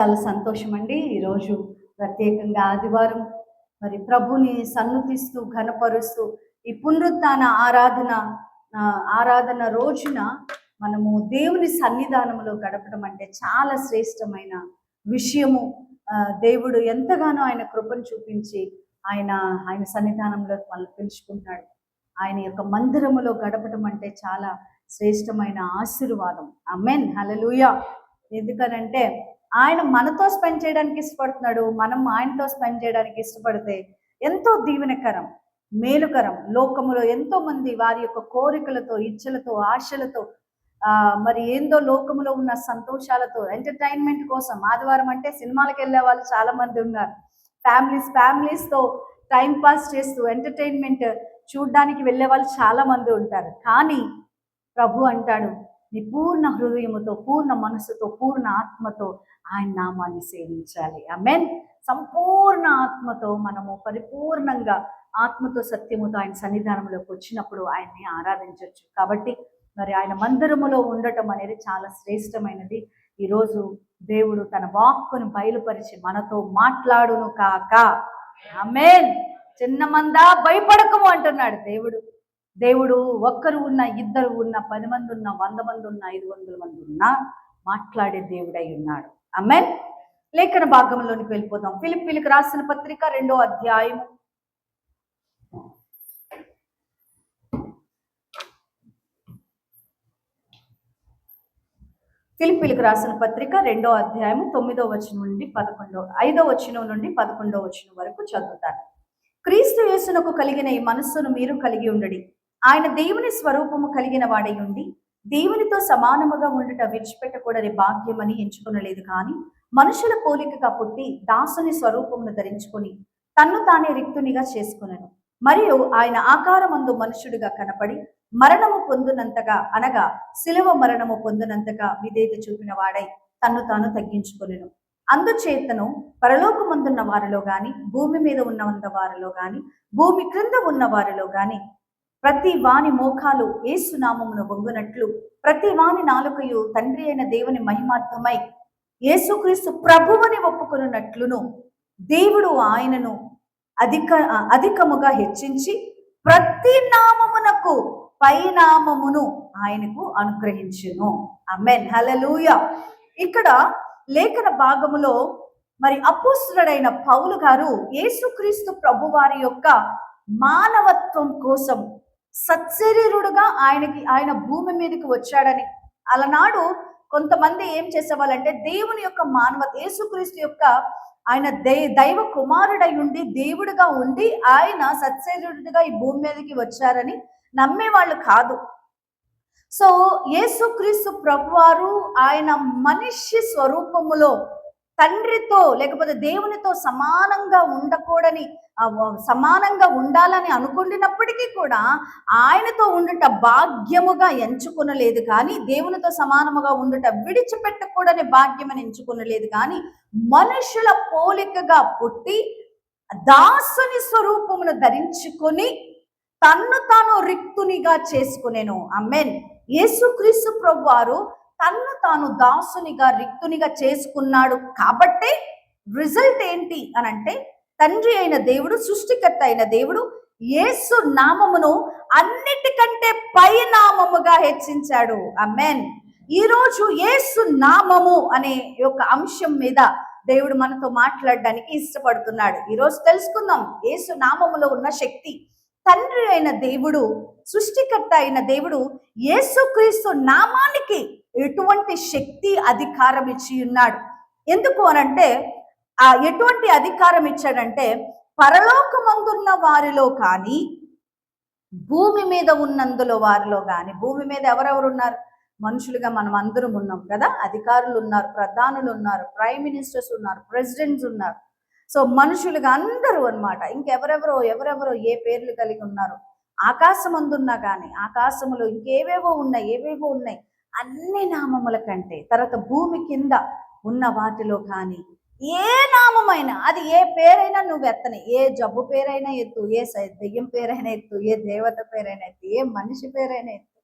చాలా సంతోషం అండి. ఈరోజు ప్రత్యేకంగా ఆదివారం మరి ప్రభుని సన్నుతిస్తూ ఘనపరుస్తూ ఈ పునరుత్థాన ఆరాధన రోజున మనము దేవుని సన్నిధానంలో గడపడం అంటే చాలా శ్రేష్టమైన విషయము. దేవుడు ఎంతగానో ఆయన కృపను చూపించి ఆయన ఆయన సన్నిధానంలో మనల్ని పిలుచుకుంటాడు. ఆయన యొక్క మందిరములో గడపడం అంటే చాలా శ్రేష్టమైన ఆశీర్వాదం. ఆమేన్, హల్లెలూయా. ఎందుకనంటే ఆయన మనతో స్పెండ్ చేయడానికి ఇష్టపడుతున్నాడు, మనం ఆయనతో స్పెండ్ చేయడానికి ఇష్టపడితే ఎంతో దీవెనకరం, మేలుకరం. లోకములో ఎంతో మంది వారి యొక్క కోరికలతో, ఇచ్చలతో, ఆశలతో మరి ఏందో లోకములో ఉన్న సంతోషాలతో ఎంటర్టైన్మెంట్ కోసం ఆదివారం అంటే సినిమాలకు వెళ్ళే వాళ్ళు చాలా మంది ఉన్నారు. ఫ్యామిలీస్తో టైం పాస్ చేస్తూ ఎంటర్టైన్మెంట్ చూడడానికి వెళ్ళే వాళ్ళు చాలా మంది ఉంటారు. కానీ ప్రభు అంటాడు, నీ పూర్ణ హృదయముతో, పూర్ణ మనసుతో, పూర్ణ ఆత్మతో ఆయన నామాన్ని సేవించాలి. ఆమేన్. సంపూర్ణ ఆత్మతో మనము పరిపూర్ణంగా ఆత్మతో సత్యముతో ఆయన సన్నిధానంలోకి వచ్చినప్పుడు ఆయన్ని ఆరాధించవచ్చు. కాబట్టి మరి ఆయన మందిరములో ఉండటం అనేది చాలా శ్రేష్టమైనది. ఈరోజు దేవుడు తన వాక్కును బయలుపరిచి మనతో మాట్లాడును కాక. ఆమేన్. చిన్న మందా భయపడకము అంటున్నాడు దేవుడు. ఒక్కరు ఉన్న, ఇద్దరు ఉన్న, 10 మంది ఉన్న, 100 మంది ఉన్న, 500 మంది ఉన్నా మాట్లాడే దేవుడై ఉన్నాడు. ఆమేన్. లేఖన భాగంలోనికి వెళ్ళిపోదాం. ఫిలిప్పీలకు రాసిన పత్రిక 2వ అధ్యాయం. ఫిలిప్పీలకు రాసిన పత్రిక 2వ అధ్యాయం 9వ వచనం నుండి 5వ వచనం నుండి 11వ వచనం వరకు చదువుతాను. క్రీస్తు యేసునకు కలిగిన ఈ మనస్సును మీరు కలిగి ఉండడి. ఆయన దేవుని స్వరూపము కలిగిన వాడై ఉండి దేవునితో సమానముగా ఉండుట విడిచిపెట్టకూడని భాగ్యమని ఎంచుకొనలేదు, కానీ మనుషుల పోలికగా పుట్టి దాసుని స్వరూపమును ధరించుకొని తన్ను తానే రిక్తునిగా చేసుకునెను. మరియు ఆయన ఆకారమందు మనుషుడిగా కనపడి మరణము పొందునంతగా, అనగా శిలువ మరణము పొందునంతగా విధేయత చూపిన వాడై తన్ను తాను తగ్గించుకొనెను. అందుచేతను పరలోకమందున్న వారిలో గాని, భూమి మీద ఉన్న వారిలో గాని, భూమి క్రింద ఉన్న వారిలో గాని ప్రతి వాని మోకాలు యేసు నామమును వంగునట్లు, ప్రతి వాని నాలుకయు తండ్రి అయిన దేవుని మహిమార్థమై యేసుక్రీస్తు ప్రభువుని ఒప్పుకొనున్నట్లును దేవుడు ఆయనను అధికముగా హెచ్చించి ప్రతి నామమునకు పైనామమును ఆయనకు అనుగ్రహించును. ఆమేన్, హల్లెలూయా. ఇక్కడ లేఖన భాగములో మరి అపోస్తలుడైన పౌలు గారు యేసుక్రీస్తు ప్రభువారి యొక్క మానవత్వం కోసం సత్శరీరుడుగా ఆయన భూమి మీదకి వచ్చాడని, అలనాడు కొంతమంది ఏం చేసేవాళ్ళంటే దేవుని యొక్క యేసుక్రీస్తు యొక్క ఆయన దైవ కుమారుడై ఉండి దేవుడిగా ఉండి ఆయన సత్శరీరుడిగా ఈ భూమి మీదకి వచ్చారని నమ్మేవాళ్ళు కాదు. సో యేసుక్రీస్తు ప్రభువారు ఆయన మనిషి స్వరూపములో తండ్రితో లేకపోతే దేవునితో సమానంగా ఉండాలని అనుకుంటున్నప్పటికీ కూడా ఆయనతో ఉండుట భాగ్యముగా ఎంచుకొనలేదు, కానీ దేవునితో సమానముగా ఉండుట విడిచిపెట్టకూడని భాగ్యమని ఎంచుకొనలేదు, కానీ మనుషుల పోలికగా పుట్టి దాసుని స్వరూపమును ధరించుకొని తన్ను తాను రిక్తునిగా చేసుకునేను. ఆమేన్. యేసుక్రీస్తు ప్రభువారు తన్ను తాను దాసునిగా రిక్తునిగా చేసుకున్నాడు. కాబట్టి రిజల్ట్ ఏంటి అనంటే, తండ్రి అయిన దేవుడు, సృష్టికర్త అయిన దేవుడు యేసు నామమును అన్నిటికంటే పై నామముగా హెచ్చించాడు. ఆమేన్. ఈరోజు యేసు నామము అనే యొక్క అంశం మీద దేవుడు మనతో మాట్లాడడానికి ఇష్టపడుతున్నాడు. ఈరోజు తెలుసుకుందాం యేసు నామములో ఉన్న శక్తి. తండ్రి అయిన దేవుడు, సృష్టికర్త అయిన దేవుడు యేసుక్రీస్తు నామానికి ఎటువంటి శక్తి, అధికారం ఇచ్చి ఉన్నాడు. ఎందుకు అనంటే, ఎటువంటి అధికారం ఇచ్చాడంటే, పరలోకమందున్న వారిలో కానీ, భూమి మీద ఉన్నందులో వారిలో కానీ, భూమి మీద ఎవరెవరు ఉన్నారు? మనుషులుగా మనం అందరం ఉన్నాం కదా. అధికారులు ఉన్నారు, ప్రధానులు ఉన్నారు, ప్రైమ్ మినిస్టర్స్ ఉన్నారు, ప్రెసిడెంట్స్ ఉన్నారు. సో మనుషులుగా అందరూ అన్నమాట. ఎవరెవరో ఏ పేర్లు కలిగి ఉన్నారు. ఆకాశం అందున్నా కానీ, ఆకాశములో ఏవేవో ఉన్నాయి. అన్ని నామముల కంటే తర్వాత భూమి కింద ఉన్న వాటిలో కానీ ఏ నామమైనా, అది ఏ పేరైనా నువ్వు ఎత్తని, ఏ జబ్బు పేరైనా ఎత్తు, ఏ దెయ్యం పేరైనా ఎత్తు, ఏ దేవత పేరైనా ఎత్తు, ఏ మనిషి పేరైనా ఎత్తు,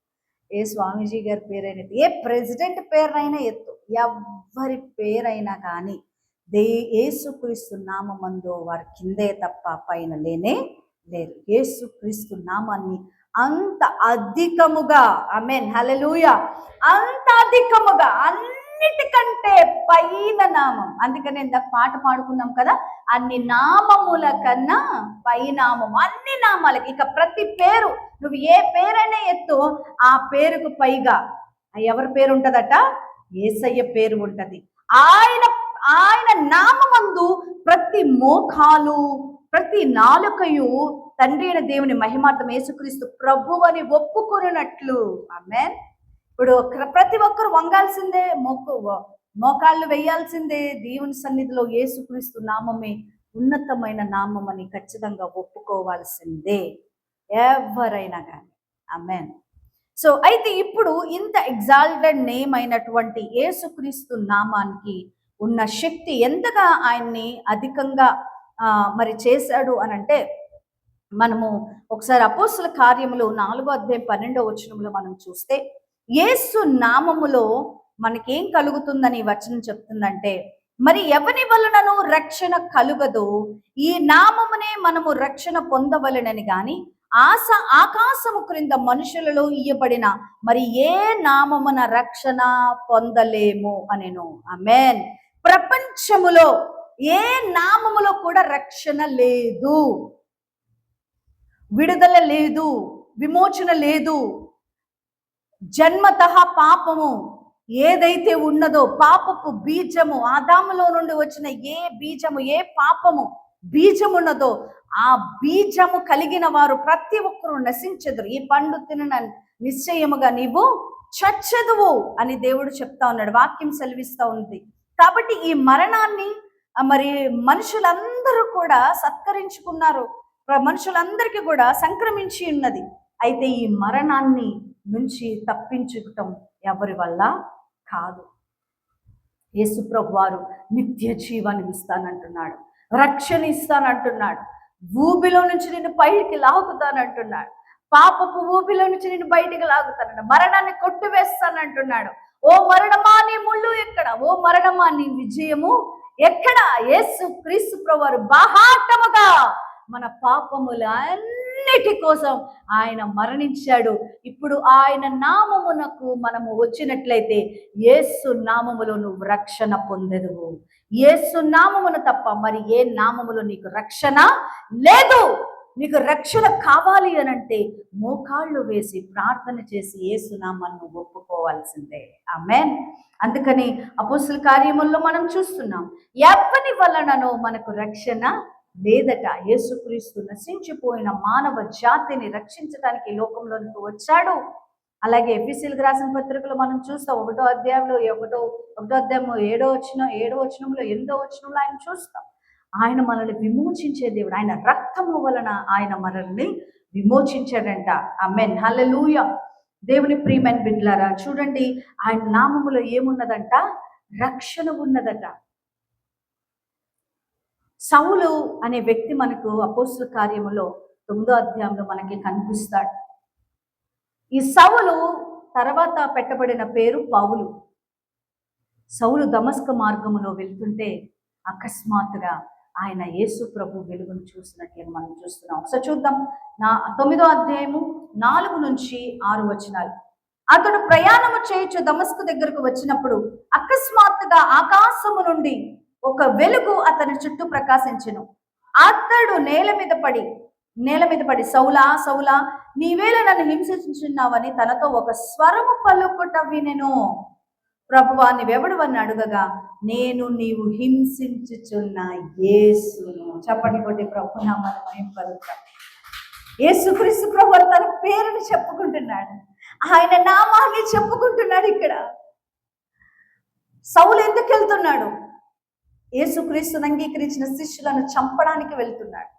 ఏ స్వామీజీ గారి పేరైనా ఎత్తు, ఏ ప్రెసిడెంట్ పేరైనా ఎత్తు, ఎవరి పేరైనా కానీ యేసుక్రీస్తు నామమందు వారు కిందే తప్ప పైన లేనే లేరు. యేసుక్రీస్తు నామాన్ని అంత అధికముగా, ఆమేన్ హల్లెలూయా, అంత అధికముగా అన్నిటికంటే పైన నామం. అందుకని ఇందాక పాట పాడుకున్నాం కదా, అన్ని నామముల కన్నా పై నామం. అన్ని నామాలకి ఇక ప్రతి పేరు, నువ్వు ఏ పేరైనా ఎత్తు, ఆ పేరుకు పైగా ఎవరి పేరు ఉంటదట? యేసయ్య పేరు ఉంటది. ఆయన ఆయన నామమందు ప్రతి మోకాలు, ప్రతి నాలుకయు తండ్రి అయిన దేవుని మహిమార్థం యేసుక్రీస్తు ప్రభువని ఒప్పుకొనున్నట్లు. ఆమేన్. ఇప్పుడు ప్రతి ఒక్కరు వంగాల్సిందే, మోకాళ్ళు వేయాల్సిందే. దేవుని సన్నిధిలో యేసుక్రీస్తు నామమే ఉన్నతమైన నామం అని ఖచ్చితంగా ఒప్పుకోవాల్సిందే ఎవరైనా కానీ. ఆమేన్. సో అయితే ఇప్పుడు ఇంత ఎగ్జాల్టెడ్ నేమ్ అయినటువంటి యేసుక్రీస్తు నామానికి ఉన్న శక్తి ఎంతగా ఆయన్ని అధికంగా మరి చేశాడు అని అంటే, మనము ఒకసారి అపోస్తుల కార్యములు 4వ అధ్యాయం 12వ వచనంలో మనం చూస్తే, యేసు నామములో మనకేం కలుగుతుందని వచనం చెప్తుందంటే, మరి ఎవని వలనను రక్షణ కలుగదో ఈ నామమునే మనము రక్షణ పొందవలెనని గాని ఆకాశము క్రింద మనుషులలో ఇయ్యబడిన మరి ఏ నామమున రక్షణ పొందలేము అనెను. ఆమేన్. ప్రపంచములో ఏ నామములో కూడా రక్షణ లేదు, విడుదల లేదు, విమోచన లేదు. జన్మతః పాపము ఏదైతే ఉన్నదో, పాపపు బీజము, ఆదాములో నుండి వచ్చిన ఏ బీజము, ఏ పాపము బీజమున్నదో ఆ బీజము కలిగిన వారు ప్రతి ఒక్కరూ నశించెదరు. ఈ పండు తిన నిశ్చయముగా నీవు చచ్చెదవు అని దేవుడు చెప్తా ఉన్నాడు, వాక్యం సెలవిస్తా ఉంది. కాబట్టి ఈ మరణాన్ని మరి మనుషులందరూ కూడా సత్కరించుకున్నారు, మనుషులందరికీ కూడా సంక్రమించి ఉన్నది. అయితే ఈ మరణాన్ని నుంచి తప్పించుకోవటం ఎవరి వల్ల కాదు. యేసుప్రభు వారు నిత్య జీవాన్ని ఇస్తానంటున్నాడు, రక్షణ ఇస్తానంటున్నాడు, ఊబిలో నుంచి నిన్ను పైకి లాగుతానంటున్నాడు, పాపపు ఊబిలో నుంచి నిన్ను బయటికి లాగుతానన్నాడు, మరణాన్ని కొట్టివేస్తానంటున్నాడు. ఓ మరణమా నీ ముళ్ళు ఎక్కడ? ఓ మరణమా నీ విజయము ఎక్కడ? యేసు క్రీస్తు ప్రభువారు బాహాటముగా మన పాపములన్నిటి కోసం ఆయన మరణించాడు. ఇప్పుడు ఆయన నామమునకు మనము వచ్చినట్లయితే యేసు నామములో నువ్వు రక్షణ పొందెదవు. యేసు నామమును తప్ప మరి ఏ నామములో నీకు రక్షణ లేదు. నీకు రక్షణ కావాలి అనంటే మోకాళ్ళు వేసి ప్రార్థన చేసి యేసు నామాన్ని ఒప్పుకోవాల్సిందే. ఆమేన్. అందుకని అపోస్తుల కార్యముల్లో మనం చూస్తున్నాం, ఎవరి వలననో మనకు రక్షణ లేదట. యేసుక్రీస్తు నశించిపోయిన మానవ జాతిని రక్షించడానికి లోకంలోనికి వచ్చాడు. అలాగే ఎఫెసీయులకు రాసిన పత్రికలో మనం చూస్తాం, 1వ అధ్యాయంలో 1వ అధ్యాయం 7వ వచనంలో 8వ వచనంలో ఆయన చూస్తాం. ఆయన మనల్ని విమోచించే దేవుడు, ఆయన రక్తము వలన ఆయన మనల్ని విమోచించాడంట. ఆమేన్ హల్లెలూయా. దేవుని ప్రియమైన బిడ్డలారా, చూడండి ఆయన నామములో ఏమున్నదంట? రక్షణ ఉన్నదట. సౌలు అనే వ్యక్తి మనకు అపోస్తుల కార్యములో 9వ అధ్యాయంలో మనకి కనిపిస్తాడు. ఈ సౌలు తర్వాత పెట్టబడిన పేరు పౌలు. సౌలు దమస్క మార్గములో వెళ్తుంటే అకస్మాత్తుగా ఆయన యేసు ప్రభు వెలుగును చూసినట్లుగా మనం చూస్తున్నాం. ఒకసారి చూద్దాం. 9వ అధ్యాయము 4 నుంచి 6 వచనాలు. అతడు ప్రయాణము చేయుచు దమస్కు దగ్గరకు వచ్చినప్పుడు అకస్మాత్తుగా ఆకాశము నుండి ఒక వెలుగు అతని చుట్టూ ప్రకాశించెను. అతడు నేల మీద పడి సౌలా సౌలా నీవేళ నన్ను హింసించున్నావని తనతో ఒక స్వరము పలుకుట వినెను. ప్రభువా నీవెవడు అని అడుగగా, నేను నీవు హింసించుచున్న యేసును. చప్పటి కొట్టి ప్రభు నామమున మహిమ కలుగును. యేసుక్రీస్తు ప్రభు తన పేరుని చెప్పుకుంటున్నాడు, ఆయన నామాన్ని చెప్పుకుంటున్నాడు. ఇక్కడ సౌలు ఎందుకు వెళ్తున్నాడు? యేసుక్రీస్తును అంగీకరించిన శిష్యులను చంపడానికి వెళ్తున్నాడు.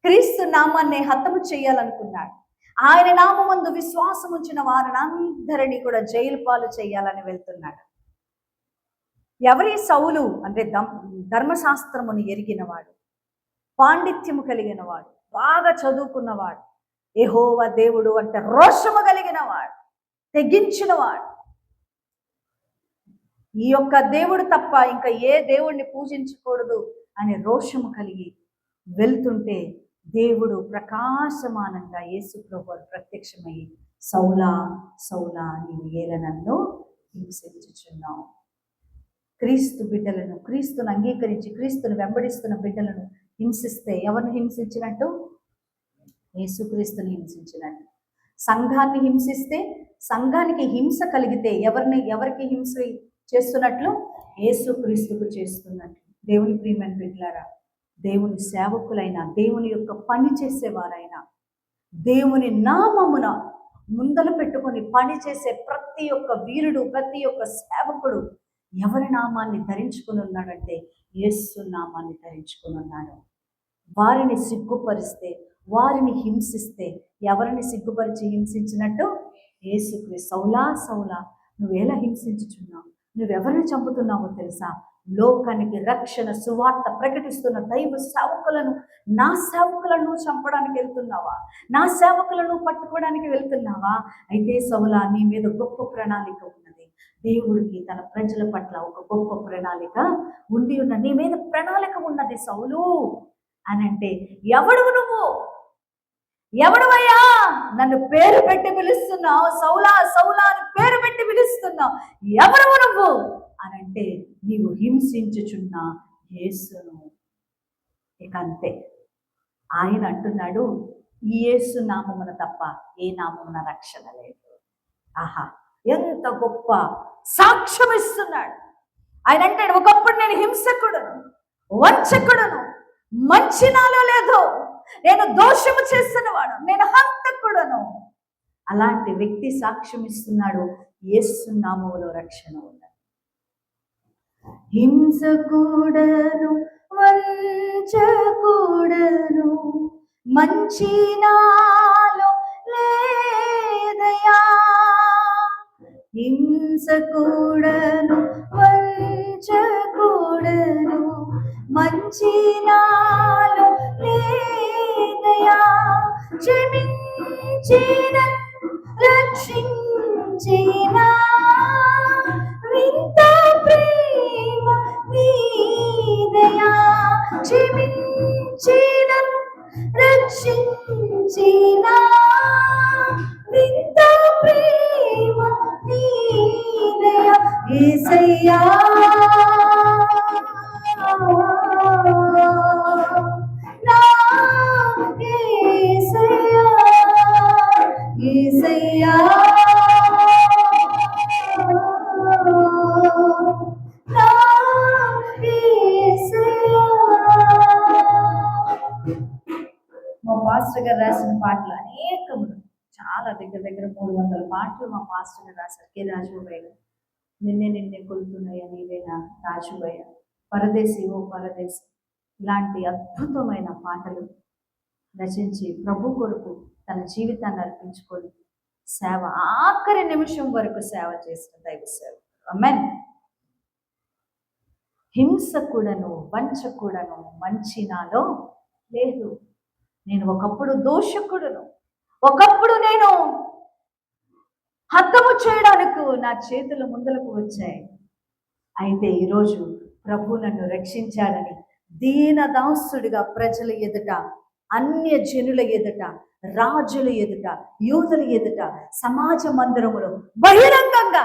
క్రీస్తు నామాన్ని హతము చేయాలనుకున్నాడు. ఆయన నామమందు విశ్వాసం ఉంచిన వారిని అందరినీ కూడా జైలు పాలు చేయాలని వెళ్తున్నాడు. ఎవరి సౌలు అంటే ధర్మశాస్త్రమును ఎరిగినవాడు, పాండిత్యము కలిగినవాడు, బాగా చదువుకున్నవాడు, యెహోవా దేవుడు అంటే రోషము కలిగినవాడు, తెగించినవాడు. ఈ యొక్క దేవుడు తప్ప ఇంకా ఏ దేవుణ్ణి పూజించకూడదు అనే రోషము కలిగి వెళ్తుంటే దేవుడు ప్రకాశమానంగా యేసు ప్రభువు ప్రత్యక్షమయ్యి, సౌలా సౌలా నీవు ఏల నన్ను హింసించుచున్నావు. క్రీస్తు బిడ్డలను, క్రీస్తును అంగీకరించి క్రీస్తును వెంబడిస్తున్న బిడ్డలను హింసిస్తే ఎవరిని హింసించినట్టు? యేసుక్రీస్తుని హింసించినట్టు. సంఘాన్ని హింసిస్తే, సంఘానికి హింస కలిగితే ఎవరికి హింస చేస్తున్నట్లు? యేసుక్రీస్తుకు చేస్తున్నట్లు. దేవుని ప్రియమైన బిడ్డలారా, దేవుని సేవకులైన, దేవుని యొక్క పని చేసేవారైనా, దేవుని నామమున ముందల పెట్టుకొని పని చేసే ప్రతి ఒక్క వీరుడు, ప్రతి ఒక్క సేవకుడు ఎవరి నామాన్ని ధరించుకుని ఉన్నాడంటే యేసు నామాన్ని ధరించుకుని ఉన్నాడు. వారిని సిగ్గుపరిస్తే, వారిని హింసిస్తే, ఎవరిని సిగ్గుపరిచి హింసించినట్టు? యేసుక్రీస్తు. సౌలా సౌలా నువ్వేలా హింసించుచున్నావు, నువ్వెవరిని చంపుతున్నావో తెలుసా? లోకానికి రక్షణ సువార్త ప్రకటిస్తున్న దైవ సేవకులను, నా సేవకులను చంపడానికి వెళ్తున్నావా? నా సేవకులను పట్టుకోవడానికి వెళ్తున్నావా? అయితే సౌలా, నీ మీద గొప్ప ప్రణాళిక ఉన్నది. దేవుడికి తన ప్రజల పట్ల ఒక గొప్ప ప్రణాళిక ఉండి ఉన్న, నీ మీద ప్రణాళిక ఉన్నది సౌలు అని అంటే, ఎవడు నువ్వు? ఎవడవయ్యా నన్ను పేరు పెట్టి పిలుస్తున్నావు? సౌలా సౌలా అని పేరు పెట్టి పిలుస్తున్నావు, ఎవరు నువ్వు అని అంటే, నీవు హింసించుచున్న యేసును. ఇక అంతే. ఆయన అంటున్నాడు, ఈ యేసు నామమున తప్ప ఏ నామమున రక్షణ లేదు. ఆహా, ఎంత గొప్ప సాక్ష్యం ఇస్తున్నాడు ఆయన. అంటాడు, ఒకప్పుడు నేను హింసకుడును, వంచకుడును, మంచి నాలో లేదు, నేను దోషము చేస్తున్నవాడు, నేను హంతకుడును. అలాంటి వ్యక్తి సాక్ష్యం ఇస్తున్నాడు, యేసు నామములో రక్షణ ఉన్నది. హింసకుడను, వంచకుడను, మంచి నాలో లేదయా. హింసకుడను, వంచకుడను, మంచి నాలో లేదయా. క్షమించిన, రక్షించిన వింత ప్రేమ నీదయా. క్షమించిన, రక్షించిన వింత ప్రేమ నీదయా. యేసయ్యా నా యేసయ్యా, యేసయ్యా నా యేసయ్యా. మా పాస్టర్ గారు రాసిన పాటలు అనేకములు, చాలా దగ్గర 300 పాటలు మా పాస్టర్ గారు రాశారు. కె రాజుబయ్య, నిన్నే నిన్నే కొలుతున్నాయా నీవేనా రాజుబయ్య, పరదేశి ఓ పరదేశి, ఇలాంటి అద్భుతమైన పాటలు రచించి ప్రభు కొరకు తన జీవితాన్ని అర్పించుకొని సేవ, ఆఖరి నిమిషం వరకు సేవ చేసిన దైవ సేవ. ఆమేన్. హింసకుడను, వంచకుడను, మంచి నాలో లేదు. నేను ఒకప్పుడు దోషకుడును, ఒకప్పుడు నేను హతము చేయడానికి నా చేతులు ముందలకు వచ్చాయి. అయితే ఈరోజు ప్రభు నన్ను రక్షించాడని దీనదాసుడిగా ప్రజల ఎదుట, అన్య జనుల ఎదుట, రాజుల ఎదుట, యూదుల ఎదుట, సమాజ మందిరములో బహిరంగంగా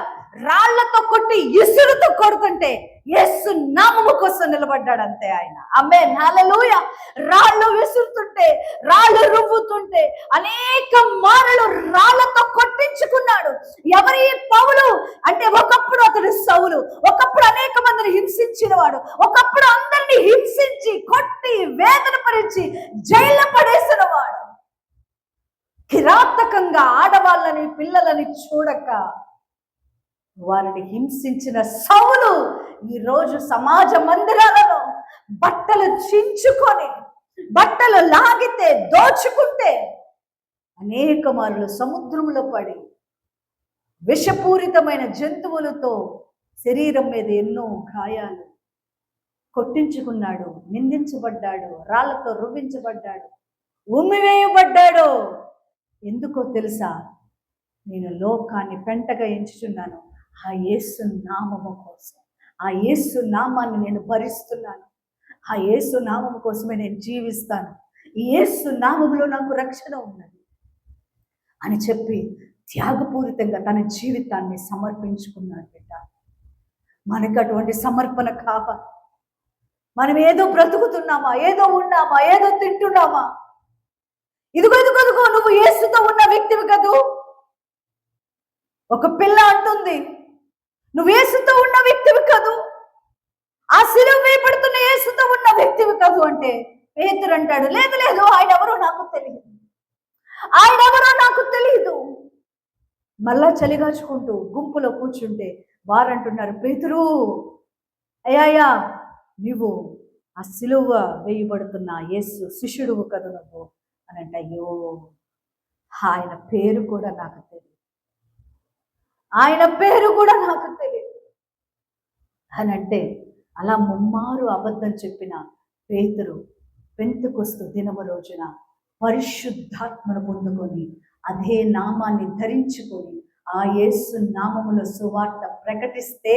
రాళ్లతో కొట్టి ఇసురుతో కొడుతుంటే యేసు నామము కోసం నిలబడ్డాడు అంతే ఆయన. ఆమేన్, హల్లెలూయా. రాళ్ళు విసురుతుంటే, రాళ్ళు రువ్వుతుంటే అనేక మారులు రాళ్లతో కొట్టించుకున్నాడు. ఎవరి పౌలు అంటే, ఒకప్పుడు అతడు సౌలు, ఒకప్పుడు అనేక మందిని హింసించిన వాడు, ఒకప్పుడు అందరినీ హింసించి కొట్టి వేదన పరిచి జైల్లో పడేసిన వాడు. కిరాతకంగా ఆడవాళ్ళని పిల్లలని చూడక వారిని హింసించిన సౌలు ఈరోజు సమాజ మందిరాలలో బట్టలు చించుకొని, బట్టలు లాగితే, దోచుకుంటే అనేక మార్లు సముద్రంలో పడి విషపూరితమైన జంతువులతో శరీరం మీద ఎన్నో గాయాలు కొట్టించుకున్నాడు, నిందించబడ్డాడు, రాళ్లతో రువ్వించబడ్డాడు, ఉమ్మివేయబడ్డాడు. ఎందుకో తెలుసా? నేను లోకాన్ని పెంటగా ఎంచుచున్నాను, ఆ యేసు నామము కోసం, ఆ యేసు నామాన్ని నేను భరిస్తున్నాను, ఆ యేసు నామము కోసమే నేను జీవిస్తాను, ఈ యేసు నామములో నాకు రక్షణ ఉన్నది అని చెప్పి త్యాగపూరితంగా తన జీవితాన్ని సమర్పించుకున్నాడు. బిడ్డ, మనకు అటువంటి సమర్పణ కావాలి. మనం ఏదో బ్రతుకుతున్నామా, ఏదో ఉన్నామా, ఏదో తింటున్నామా? ఇదిగో ఇదిగో ఇదిగో నువ్వు యేసుతో ఉన్న వ్యక్తివి కదూ. ఒక పిల్ల అంటుంది, నువ్వు యేసుతో ఉన్న వ్యక్తివి కదూ, ఆ శిలువ వేయబడుతున్న యేసుతో ఉన్న వ్యక్తివి కదూ అంటే పేతురు అంటాడు, లేదు లేదు, ఆయన ఎవరో నాకు తెలియదు, ఆయన ఎవరో నాకు తెలియదు. మళ్ళా చలిగాచుకుంటూ గుంపులో కూర్చుంటే వారంటున్నారు, పేతురు అయ్యా నువ్వు ఆ శిలువ వేయబడుతున్న యేసు శిష్యుడువు కదా నువ్వు అని అంటే, అయ్యో ఆయన పేరు కూడా నాకు తెలియదు, ఆయన పేరు కూడా నాకు తెలియదు అని అంటే, అలా ముమ్మారు అబద్ధం చెప్పిన పేతురు పెంతెకొస్తు దినము రోజున పరిశుద్ధాత్మను పొందుకొని అదే నామాన్ని ధరించుకొని ఆ యేసు నామములో సువార్త ప్రకటిస్తే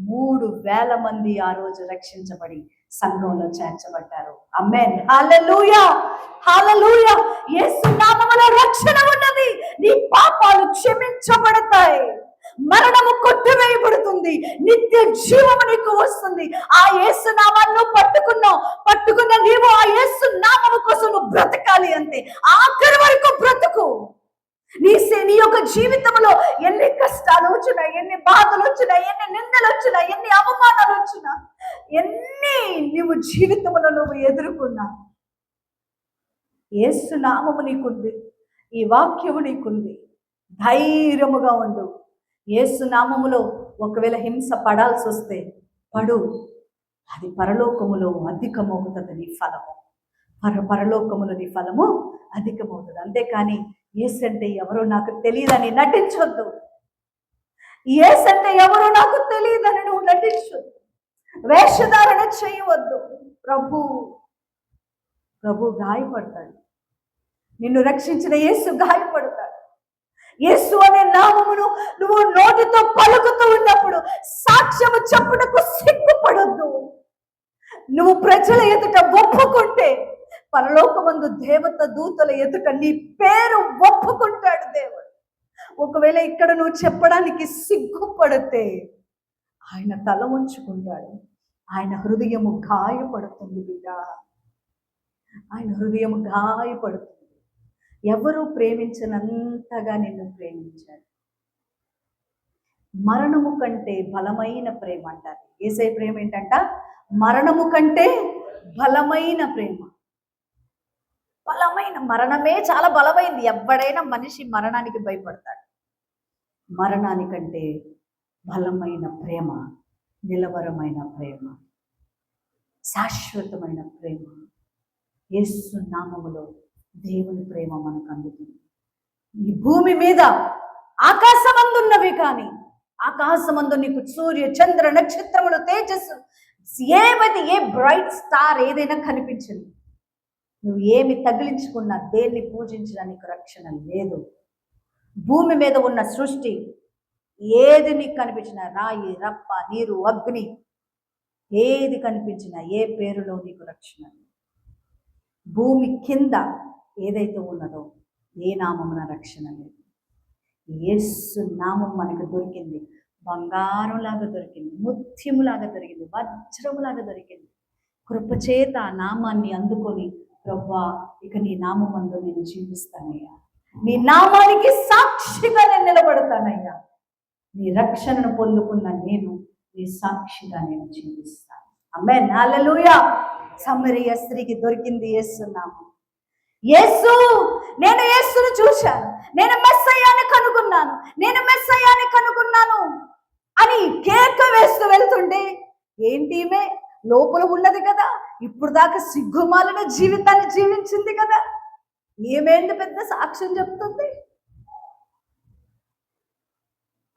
3,000 మంది ఆ రోజు రక్షించబడి సంఘంలో చేర్చబడ్డారు. ఆమేన్, హల్లెలూయా, హల్లెలూయా. యేసు నామములో రక్షణ ఉన్నది. నీ పాపాలు క్షమించబడతాయి, మరణము కొట్టివేయబడుతుంది, నిత్య జీవము నీకు వస్తుంది. ఆ యేసు నామాన్ని పట్టుకున్న నీవు ఆ యేసు నామము కోసం నువ్వు బ్రతకాలి అంతే. ఆఖరి వరకు బ్రతుకు. నీ యొక్క జీవితంలో ఎన్ని కష్టాలు వచ్చినా, ఎన్ని బాధలు వచ్చినా, ఎన్ని నిందలు వచ్చినా, ఎన్ని అవమానాలు వచ్చినా, ఎన్ని నువ్వు జీవితంలో నువ్వు ఎదుర్కొన్నా, యేసు నామము నీకుంది, ఈ వాక్యము నీకుంది, ధైర్యముగా ఉండు. యేసు నామములో ఒకవేళ హింస పడాల్సి వస్తే పడు, అది పరలోకములో అధికమవుతుంది నీ ఫలము. పరలోకములో నీ ఫలము అధికమవుతుంది. అంతేకాని యేసు అంటే ఎవరో నాకు తెలియదని నటించొద్దు. యేసు అంటే ఎవరో నాకు తెలియదని నువ్వు నటించొద్దు, వేషధారణ చేయవద్దు. ప్రభు గాయపడతాడు, నిన్ను రక్షించిన యేసు గాయపడతాడు. యేసు అనే నామమును నువ్వు నోటితో పలుకుతూ ఉన్నప్పుడు సాక్ష్యము చెప్పుటకు సిగ్గుపడొద్దు. నువ్వు ప్రజల ఎదుట ఒప్పుకుంటే పరలోకమందు దేవత దూతల ఎదుట నీ పేరు ఒప్పుకుంటాడు దేవుడు. ఒకవేళ ఇక్కడ నువ్వు చెప్పడానికి సిగ్గుపడితే ఆయన తల ఉంచుకుంటాడు. ఆయన హృదయము గాయపడుతుంది బిడ్డ, ఆయన హృదయము గాయపడుతుంది. ఎవరు ప్రేమించినంతగా నిన్ను ప్రేమించాడు. మరణము కంటే బలమైన ప్రేమ అంటారు. యేసయ్య ప్రేమ ఏంటంట? మరణము కంటే బలమైన ప్రేమ. బలమైన, మరణమే చాలా బలమైంది. ఎవడైనా మనిషి మరణానికి భయపడతాడు. మరణానికంటే బలమైన ప్రేమ, నిలవరమైన ప్రేమ, శాశ్వతమైన ప్రేమ యేసు నామములో దేవుని ప్రేమ మనకు అందుతుంది. ఈ భూమి మీద ఆకాశమందున్నవి కానీ, ఆకాశమందు నీకు సూర్య చంద్ర నక్షత్రములు తేజస్సు ఏమైతే, ఏ బ్రైట్ స్టార్ ఏదైనా కనిపించింది, నువ్వు ఏమి తగిలించుకున్నా, దేన్ని పూజించడానికి రక్షణ లేదు. భూమి మీద ఉన్న సృష్టి ఏది నీకు కనిపించినా, రాయి రప్ప నీరు అగ్ని ఏది కనిపించినా, ఏ పేరులో నీకు రక్షణ. భూమి కింద ఏదైతే ఉన్నదో ఏ నామమున రక్షణ లేదు. యేసు నామం మనకు దొరికింది, బంగారంలాగా దొరికింది, ముత్యములాగా దొరికింది, వజ్రములాగా దొరికింది. కృపచేత ఆ నామాన్ని అందుకొని, ప్రభువా ఇక నీ నామమందు నేను జీవిస్తానయ్యా, నీ నామానికి సాక్షిగా నేను నిలబడతానయ్యా, నీ రక్షణను పొందుకున్న నేను నీ సాక్షిగా నేను జీవిస్తాను. ఆమేన్, హల్లెలూయా. సమరయ స్త్రీకి దొరికింది యేసు నామం. యేసు, నేను యేసును చూశాను, నేను మెస్సయ్యాని కనుగొన్నాను అని కేక వేస్తూ వెళ్తుంటే, ఏంటి ఈమె లోపల ఉన్నది కదా, ఇప్పుడు దాకా సిగ్గుమాలిన జీవితాన్ని జీవించింది కదా, ఏమేంటి పెద్ద సాక్ష్యం చెప్తుంది.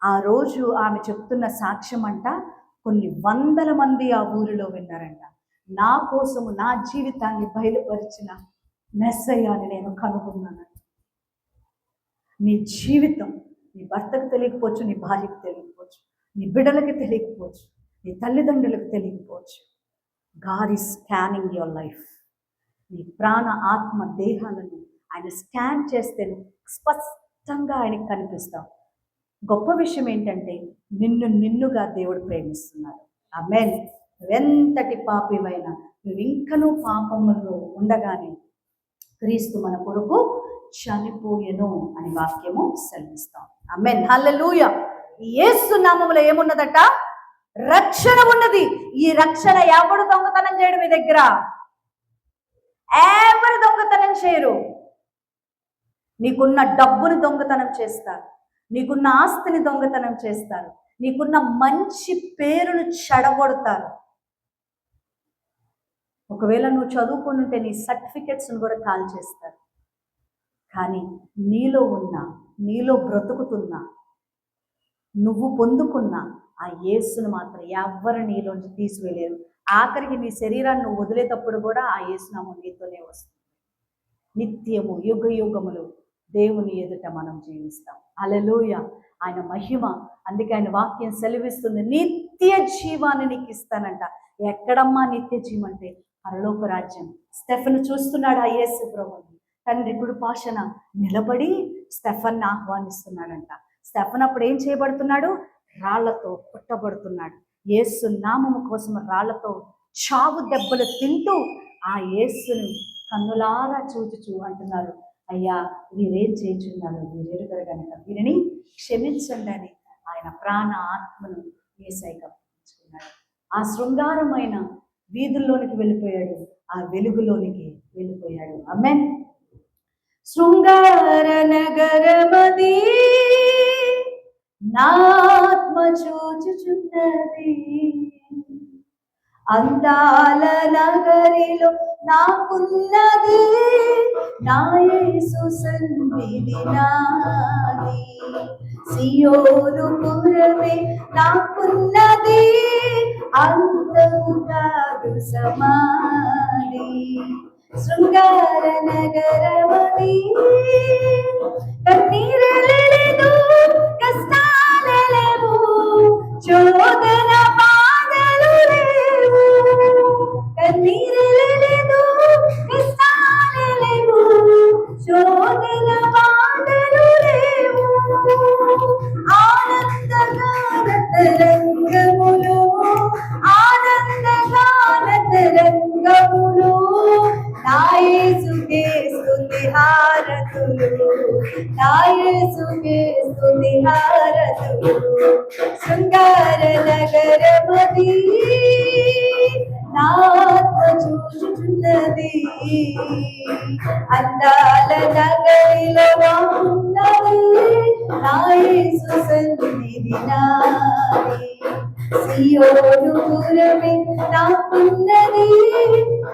ఆ రోజు ఆమె చెప్తున్న సాక్ష్యం అంట కొన్ని 100 మంది ఆ ఊరిలో విన్నారంట. నా కోసము నా జీవితాన్ని బయలుపరిచిన మెస్సయ్యాని నేను కనుగొన్నాను. నీ జీవితం నీ భర్తకు తెలియకపోవచ్చు, నీ భార్యకు తెలియకపోవచ్చు, నీ బిడ్డలకి తెలియకపోవచ్చు, నీ తల్లిదండ్రులకు తెలియకపోవచ్చు. God is scanning your life. నీ ప్రాణ ఆత్మ దేహాలను ఆయన స్కాన్ చేస్తే స్పష్టంగా ఆయనకు కనిపిస్తావు. గొప్ప విషయం ఏంటంటే నిన్నుగా దేవుడు ప్రేమిస్తున్నాడు. ఆమేన్. నువ్వెంతటి పాపివైనా, నువ్వు ఇంకనూ పాపములో ఉండగానే క్రీస్తు మన కొరకు చనిపోయెను అని వాక్యము సెలవిస్తాం. ఆమేన్. హల్లెలూయా. యేసు నామములో ఏమున్నదట? రక్షణ ఉన్నది. ఈ రక్షణ ఎవడు దొంగతనం చేయడు మీ దగ్గర? ఎవరు దొంగతనం చేయరు. నీకున్న డబ్బుని దొంగతనం చేస్తారు, నీకున్న ఆస్తిని దొంగతనం చేస్తారు, నీకున్న మంచి పేరును చెడగొడతారు. ఒకవేళ నువ్వు చదువుకుని ఉంటే నీ సర్టిఫికెట్స్ని కూడా కాల్ చేస్తారు. కానీ నీలో బ్రతుకుతున్నా, నువ్వు పొందుకున్న ఆ యేసును మాత్రం ఎవ్వరు నీలోంచి తీసివేయలేరు. ఆఖరికి నీ శరీరాన్ని నువ్వు వదిలేటప్పుడు కూడా ఆ యేసునామం నీతోనే వస్తుంది. నిత్యము యుగ యుగములు దేవుని ఎదుట మనం జీవిస్తాం. హల్లెలూయా. ఆయన మహిమ, అందుకే ఆయన వాక్యం సెలవిస్తుంది, నిత్య జీవాన్ని నీకు ఇస్తానంట. ఎక్కడమ్మా నిత్య జీవం అంటే? పరలోక రాజ్యం. స్టెఫెను చూస్తున్నాడు ఆ యేసు ప్రభువుని. తండ్రి కుడి పాశన నిలబడి స్టెఫెన్ని ఆహ్వానిస్తున్నాడంట. స్టెఫెన్ అప్పుడు ఏం చేయబడుతున్నాడు? రాళ్లతో కొట్టబడుతున్నాడు. యేసు నామము కోసం రాళ్లతో చావు దెబ్బలు తింటూ ఆ యేసుని కన్నులారా చూచుచూ అంటున్నారు, అయ్యా వీరేం చేయించున్నారు, వీరెరుగరు కనుక వీరిని క్షమించండి అని ఆయన ప్రాణ ఆత్మను యేసయ్యగా అప్పగించుకున్నాడు. ఆ శృంగారమైన వీధుల్లోనికి వెళ్ళిపోయాడు, ఆ వెలుగులోనికి వెళ్ళిపోయాడు. ఆమేన్. శృంగార నగరమది నాత్మ చూచుచున్నది, అందాల నగరిలో నాకున్నది నా యేసు సన్నిధి నాది. సియోను పురమే నాకున్నది, అంతము కాదు సమాధి. శృంగార నగరమది, కన్నీరలేదు, కష్టాలు లేవు, శోధన బాధలు లేవు. కన్నీరలేదు, కష్టాలు లేవు, శోధన బాధలు లేవు. ఆనందగాన తరంగములు, ఆనందగాన తరంగములు, నా యేసుకే స్తుతి హారతులు, నా యేసుకే స్తుతి హారతులు. శృంగార నగరమది నా ఆత్మ చూచుచున్నది, అందాల నగరిలో ఉన్నది నా యేసు సన్నిధి నాది. సియోను పురమే నాకున్నది,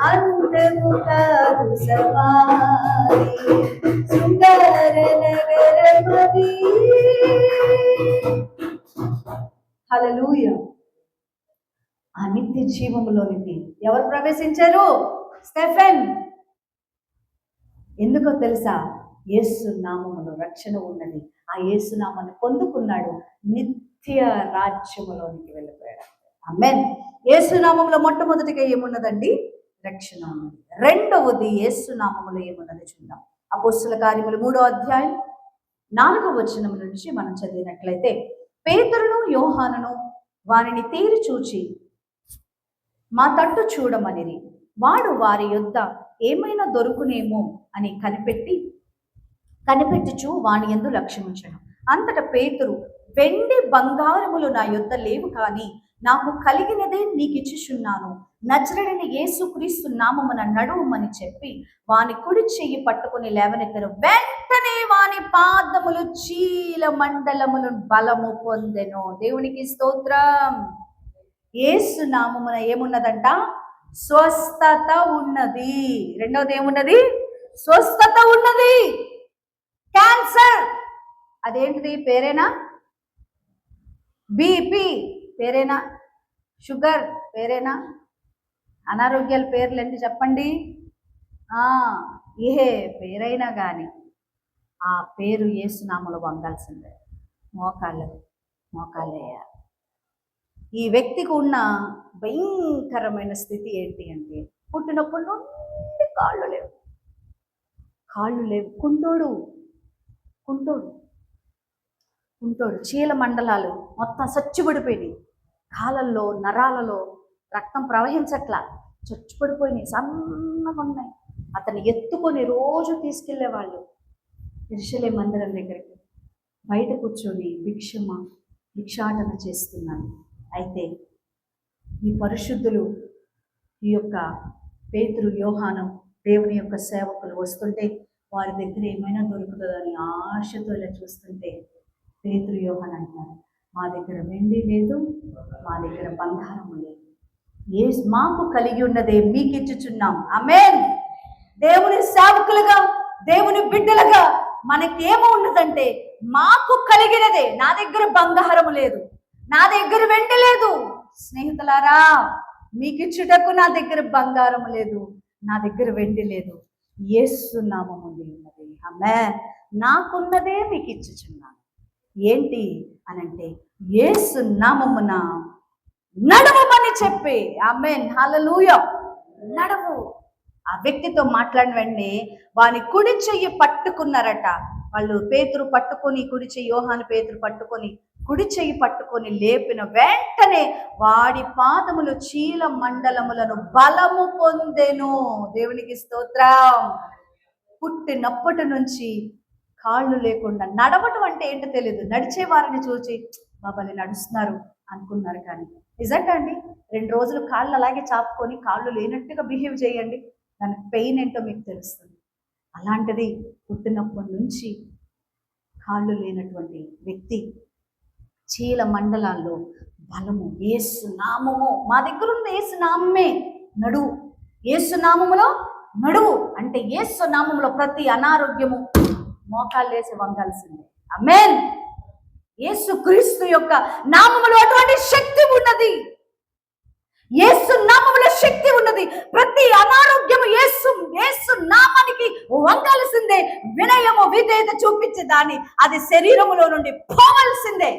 అంతము కాదు సమాధి. శృంగార నగరమది. హల్లెలూయా. ఆ నిత్య జీవములోనికి ఎవరు ప్రవేశించారు? స్టెఫెన్. ఎందుకో తెలుసా? యేసు నామములో రక్షణ ఉన్నది. ఆ యేసు నామాన్ని పొందుకున్నాడు, నిత్య రాజ్యములోనికి వెళ్ళిపోయాడు. ఆమేన్. యేసు నామములో మొట్టమొదటిగా ఏమున్నదండి? రక్షణ ఉన్నది. రెండవది యేసు నామములో ఏమున్నది చూద్దాం. అపోస్తల కార్యములు 3వ అధ్యాయం 4వ వచనం నుంచి మనం చదివినట్లయితే, పేతురును యోహానును వారిని తేరి చూచి మా తట్టు చూడమనిరి. వాడు వారి యొద్ద ఏమైనా దొరుకునేమో అని కనిపెట్టుచు వాని యందు లక్ష్యముంచెను. అంతటా పేతురు, వెండి బంగారములు నా యొద్ద లేవు, కానీ నాకు కలిగినదే నీకిచ్చుచున్నాను. నజరేయుడైన యేసుక్రీస్తు నామమున నడువుమని చెప్పి వాని కుడి చెయ్యి పట్టుకుని లేవనెత్తెను. వెంటనే వాని పాదములు చీల మండలములు బలము పొందెను. దేవునికి స్తోత్రం. యేసు నామమున ఏమున్నదంట? స్వస్థత ఉన్నది. రెండవది ఏమున్నది? స్వస్థత ఉన్నది. క్యాన్సర్ అదేంటిది? పేరేనా? బీపీ పేరేనా? షుగర్ పేరేనా? అనారోగ్యాల పేర్లు ఏంటి చెప్పండి? ఏ పేరైనా కానీ ఆ పేరు యేసు నామములో వంగాల్సిందే. మోకాళ్ళయ్యా. ఈ వ్యక్తికి ఉన్న భయంకరమైన స్థితి ఏంటి అంటే, పుట్టినప్పటి నుండి కాళ్ళు లేవు. కుంటోడు చీల మండలాలు మొత్తం చచ్చిపడిపోయినాయి. కాళ్ళల్లో నరాలలో రక్తం ప్రవహించట్లా, చచ్చిపడిపోయినాయి, సన్నగా ఉన్నాయి. అతన్ని ఎత్తుకొని రోజు తీసుకెళ్లేవాళ్ళు యెరూషలేము మందిరం దగ్గరికి. బయట కూర్చొని భిక్షాటన చేస్తున్నాడు. అయితే ఈ పరిశుద్ధులు, ఈ యొక్క పేతురు, యోహాను, దేవుని యొక్క సేవకులు వస్తుంటే వారి దగ్గర ఏమైనా దొరుకుతుందని ఆశతో ఇలా చూస్తుంటే పేతురు, యోహాను అంటారు, మా దగ్గర వెండి లేదు, మా దగ్గర బంగారం లేదు, మాకు కలిగి ఉన్నదే మీకు ఇచ్చుచున్నాం. ఆమేన్. దేవుని సేవకులుగా, దేవుని బిడ్డలుగా మనకేమో ఉన్నదంటే, మాకు కలిగినదే. నా దగ్గర బంగారం లేదు, నా దగ్గర వెండి లేదు. స్నేహితులారా, మీకు ఇచ్చుటకు నా దగ్గర బంగారం లేదు, నా దగ్గర వెండి లేదు, యేసు నామము ఉన్నది. ఆమేన్. నాకున్నదే మీకు ఇచ్చుచున్నాను. ఏంటి అనంటే, యేసు నామమున నడవమని చెప్పి. ఆమేన్, హల్లెలూయా. నడవు. ఆ వ్యక్తితో మాట్లాడిన వెంటనే వాని కుడి చెయ్యి పట్టుకున్నారట వాళ్ళు. పేతురు పట్టుకొని కుడి చెయ్యి, యోహాను పేతురు పట్టుకొని కుడి చెయ్యి పట్టుకొని లేపిన వెంటనే వాడి పాదములు చీల మండలములను బలము పొందెను. దేవునికి స్తోత్రం. పుట్టినప్పటి నుంచి కాళ్ళు లేకుండా, నడవటం అంటే ఏంటో తెలియదు. నడిచే వారిని చూసి బాబాని నడుస్తున్నారు అనుకున్నారు. కానీ నిజంగా అండి, 2 రోజులు కాళ్ళు అలాగే చాపుకొని కాళ్ళు లేనట్టుగా బిహేవ్ చేయండి, దాని పెయిన్ ఏంటో మీకు తెలుస్తుంది. అలాంటిది పుట్టినప్పటి నుంచి కాళ్ళు లేనటువంటి వ్యక్తి చీల మండలాల్లో బలము, యేసు నామము. మా దగ్గర ఉంది యేసు నామమే, నడువు. యేసు నామములో నడువు అంటే యేసు నామములో ప్రతి అనారోగ్యము మోకాళ్ళు వేసి వంగాల్సిందే. ఆమేన్. యేసు క్రీస్తు యొక్క నామములో అటువంటి శక్తి ఉన్నది. యేసు నామములో శక్తి ఉన్నది. ప్రతి అనారోగ్యము యేసు నామానికి వంగాల్సిందే. వినయము, విధేయత చూపించే దాన్ని అది శరీరములో నుండి పోవలసిందే.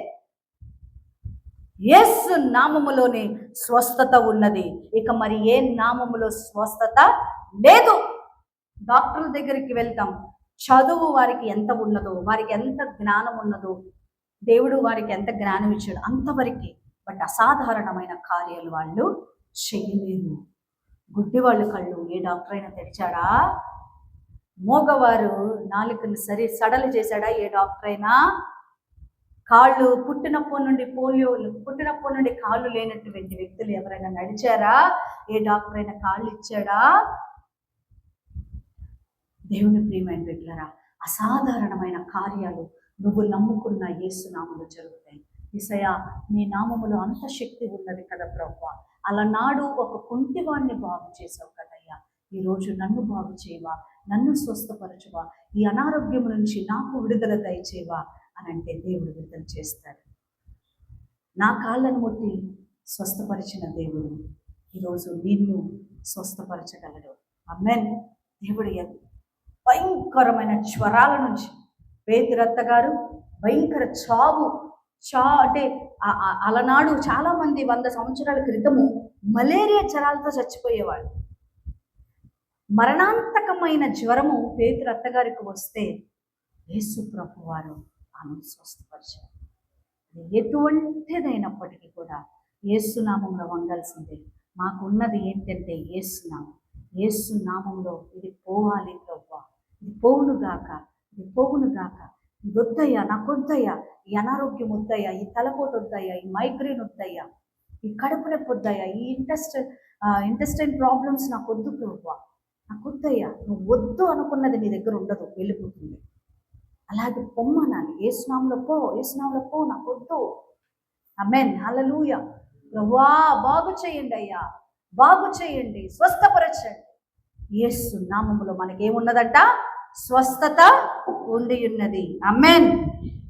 యేసు నామములోనే స్వస్థత ఉన్నది. ఇక మరి ఏ నామములో స్వస్థత లేదు. డాక్టర్ల దగ్గరికి వెళ్తాం, చదువు వారికి ఎంత ఉన్నదో, వారికి ఎంత జ్ఞానం ఉన్నదో, దేవుడు వారికి ఎంత జ్ఞానం ఇచ్చాడు అంతవరకు. బట్ అసాధారణమైన కార్యాలు వాళ్ళు చేయలేరు. గుడ్డి వాళ్ళు కళ్ళు ఏ డాక్టర్ అయినా తెరిచాడా? మోగవారు నాలుకను సడలు చేశాడా ఏ డాక్టర్ అయినా? కాళ్ళు పుట్టినప్పటి నుండి కాళ్ళు లేనటువంటి వ్యక్తులు ఎవరైనా నడిచారా? ఏ డాక్టర్ అయినా కాళ్ళు ఇచ్చాడా? దేవుని ప్రియమైన బిడ్డలారా, అసాధారణమైన కార్యాలు నువ్వు నమ్ముకున్న యేసు నామములో జరుగుతాయి. యేసయ్యా, నీ నామములో అంత శక్తి ఉన్నది కదా ప్రభువా. అలనాడు ఒక కుంటివాడిని బాగు చేసావు కదయ్యా, ఈరోజు నన్ను బాగు చేయవా, నన్ను స్వస్థపరచువా, ఈ అనారోగ్యం నుంచి నాకు విడుదల దయచేవా అని అంటే దేవుడు విడుదల చేస్తాడు. నా కాళ్ళను ముట్టి స్వస్థపరిచిన దేవుడు ఈరోజు నిన్ను స్వస్థపరచగలడు. ఆమేన్. దేవుడు భయంకరమైన జ్వరాల నుంచి, పేతురత్త గారు భయంకర అంటే అలనాడు చాలా మంది 100 సంవత్సరాల క్రితము మలేరియా జ్వరాలతో చచ్చిపోయేవాళ్ళు. మరణాంతకమైన జ్వరము పేతురత్త గారికి వస్తే యేసు ప్రభు వారు ఆమెను స్వస్థపరిచారు. ఎటువంటిదైనప్పటికీ కూడా యేసు నామంలో వంగాల్సిందే. మాకున్నది ఏంటంటే యేసునామం. యేసు నామంలో ఇది పోవాలి ప్రభువా, ఇది పోవునుగాక, ఇది పోవునుగాక. ఇది వద్దయ్యా, నాకు వద్దయ్యా, ఈ అనారోగ్యం వద్దయ్యా, ఈ తలపోటు వద్దయ్యా, ఈ మైగ్రేన్ వద్దయ్యా, ఈ కడుపు నొప్పి వద్దయ్యా, ఈ ఇంటెస్టైన్ ప్రాబ్లమ్స్ నాకు వద్దు ప్రభువా, నాకు వద్దయ్యా. నువ్వు వద్దు అనుకున్నది నీ దగ్గర ఉండదు, వెళ్ళిపోతుంది. అలాగే పొమ్మనాలి. యేసునామంలో పో, యేసునామంలో పో, నాకు వద్దు. ఆమేన్, హల్లెలూయా. ప్రభువా బాగు చేయండి అయ్యా, బాగు చేయండి, స్వస్థపరచండి. యేసు నామములో మనకేమున్నదంట? స్వస్థత ఉండి ఉన్నది. ఆమేన్.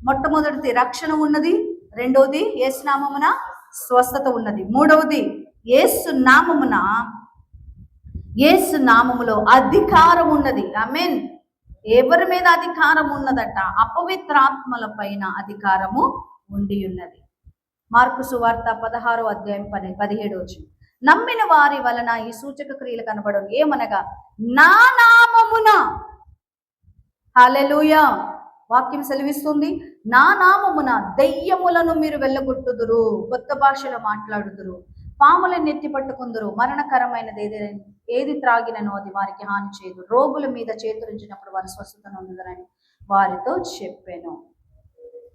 మొట్టమొదటిది రక్షణ ఉన్నది, రెండవది యేసు నామమున స్వస్థత ఉన్నది, మూడవది యేసు నామములో అధికారం ఉన్నది. ఆమేన్. ఎవరి మీద అధికారం ఉన్నదట? అపవిత్రాత్మల పైన అధికారము ఉండి ఉన్నది. మార్కు సువార్త 16వ అధ్యాయం 17 వచ్చింది. నమ్మిన వారి వలన ఈ సూచక క్రియలు కనబడవు. ఏమనగా నా నామమున, హల్లెలూయా, వాక్యం సెలవిస్తుంది, నా నామమున దెయ్యములను మీరు వెళ్ళగొట్టుదురు, కొత్త భాషలో మాట్లాడుదురు, పాములను నెత్తి పట్టుకుందురు, మరణకరమైనది ఏది త్రాగినను అది వారికి హాని చేయదు, రోగుల మీద చేతులుంచినప్పుడు వారు స్వస్థత నొందుదరని వారితో చెప్పాను.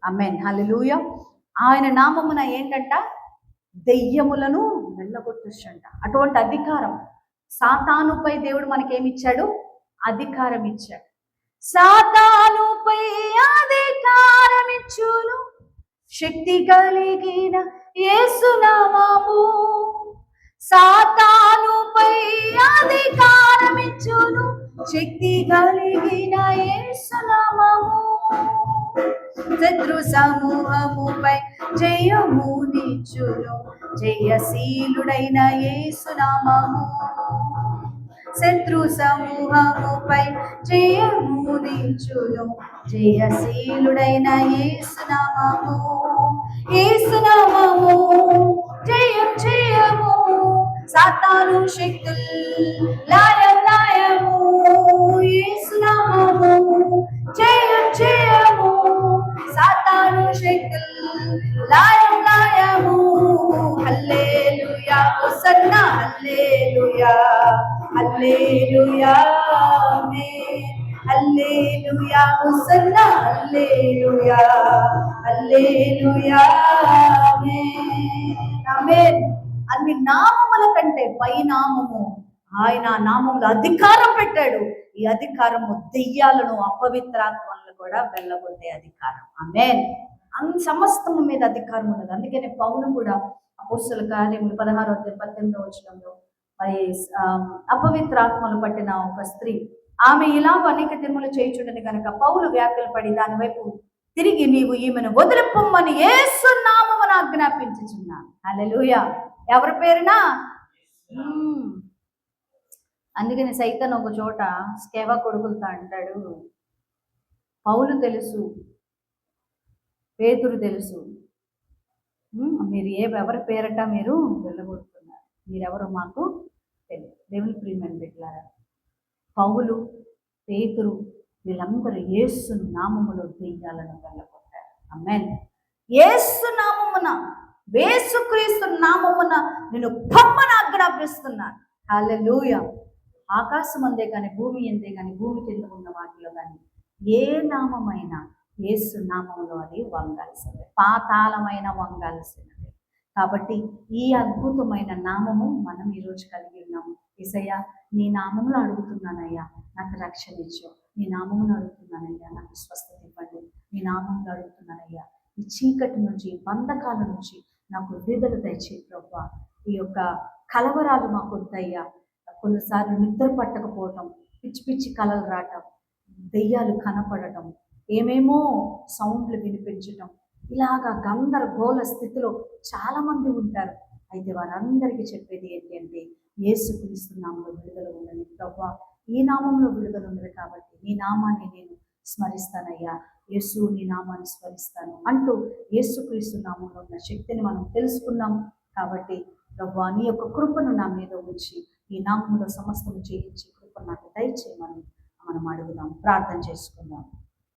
ఆమేన్, హల్లెలూయా. ఆయన నామమున ఏంటంట? దెయ్యములను వెళ్ళగొట్టొచ్చంట. అటువంటి అధికారం సాతానుపై దేవుడు మనకేమిచ్చాడు? అధికారం ఇచ్చాడు. సాతానుపై అధికారం ఇచ్చును శక్తి కలిగిన యేసు నామము. సాతానుపై అధికారం ఇచ్చును శక్తి కలిగిన యేసు నామము. శత్రు సమూహముపై జయమునిచ్చును జయశీలుడైన యేసు నామము. శత్రు సమూహముపై జయమునిచ్చును జయశీలుడైన యేసు నామము. యేసు నామము జయం జయము, సాతాను శక్తుల్ లయం లయము. యేసు నామము జయం జయము, సాతాను శక్తుల్ లయం లయము. హల్లెలూయా హోసన్నా, హల్లెలూయా హల్లెలూయా ఆమేన్, హల్లెలూయా హోసన్నా, హల్లెలూయా హల్లెలూయా ఆమేన్, ఆమేన్. అన్ని నామముల కంటే పై నామము, ఆయన నామములో అధికారం పెట్టాడు. ఈ అధికారము దెయ్యాలను అపవిత్రాత్మలను కూడా వెళ్ళగొట్టే అధికారం. ఆమేన్. సమస్తము మీద అధికారం ఉన్నది. అందుకనే పౌలు కూడా అపోస్తల కార్యములు 16వ అధ్యాయం 18వ వచనంలో మరి అపవిత్రాత్మలు పట్టిన ఒక స్త్రీ, ఆమె ఇలాగ అనేక దినములు చేయుచుండని కనుక పౌలు వ్యాఖ్యలు పడి దాని వైపు తిరిగి, నీవు ఈమెను వదిలిపొమ్మని యేసు నామమున ఆజ్ఞాపించుచున్నాను. హల్లెలూయా. ఎవరి పేరునా? అందుకని సైతాన్ ఒక చోట స్కేవా కొడుకులతో అంటాడు, పౌలు తెలుసు, పేతురు తెలుసు, మీరు ఎవరి పేరట మీరు వెళ్ళగొడుతున్నారు, మీరెవరు మాకు తెలియదు. దేవుని ప్రియమైన బిడ్డలారా, పౌలు, పేతురు వీళ్ళందరూ యేసు నామములో దెయ్యాలను వెళ్ళగొట్టారు. ఆమేన్. యేసు నామమున, యేసుక్రీస్తు నామమున నేను పొమ్మని ఆజ్ఞాపిస్తున్నాను. హల్లెలూయా. ఆకాశం అందే కానీ, భూమి ఎందే కానీ, భూమి కింద ఉన్న వాటిలో కానీ ఏ నామమైనా యేసు నామములో అది వంగాల్సిందే, పాతాళమైన వంగాల్సినది. కాబట్టి ఈ అద్భుతమైన నామము మనం ఈరోజు కలిగి ఉన్నాము. యేసయ్యా, నీ నామములో అడుగుతున్నానయ్యా, నాకు రక్షణ ఇచ్చు. నీ నామములో అడుగుతున్నానయ్యా, నాకు స్వస్థత ఇవ్వండి. నీ నామములో అడుగుతున్నానయ్యా, ఈ చీకటి నుంచి, బంధకాల నుంచి నాకు విడుదల దయచేయి ప్రభువా. ఈ యొక్క కలవరాలు మాకు వద్దయ్యా. కొన్నిసార్లు నిద్ర పట్టకపోవటం, పిచ్చి పిచ్చి కలలు రావటం, దెయ్యాలు కనపడటం, ఏమేమో సౌండ్లు వినిపించటం, ఇలాగా గందరగోళ స్థితిలో చాలామంది ఉంటారు. అయితే వారందరికీ చెప్పేది ఏంటి అంటే, యేసుక్రీస్తు నామంలో విడుదల ఉన్నది ప్రభువా. ఈ నామంలో విడుదల ఉన్నది కాబట్టి నీ నామాన్ని నేను స్మరిస్తానయ్యా. యేసు నీ నామాన్ని స్మరిస్తాను అంటూ యేసుక్రీస్తు నామంలో ఉన్న శక్తిని మనం తెలుసుకున్నాం. కాబట్టి ప్రభువా, నీ యొక్క కృపను నా మీద ఉంచి ఈ నామంలో సమస్తము చేయించి కృప నాకు దయచేయమని మనం అడుగుదాం, ప్రార్థన చేసుకుందాం.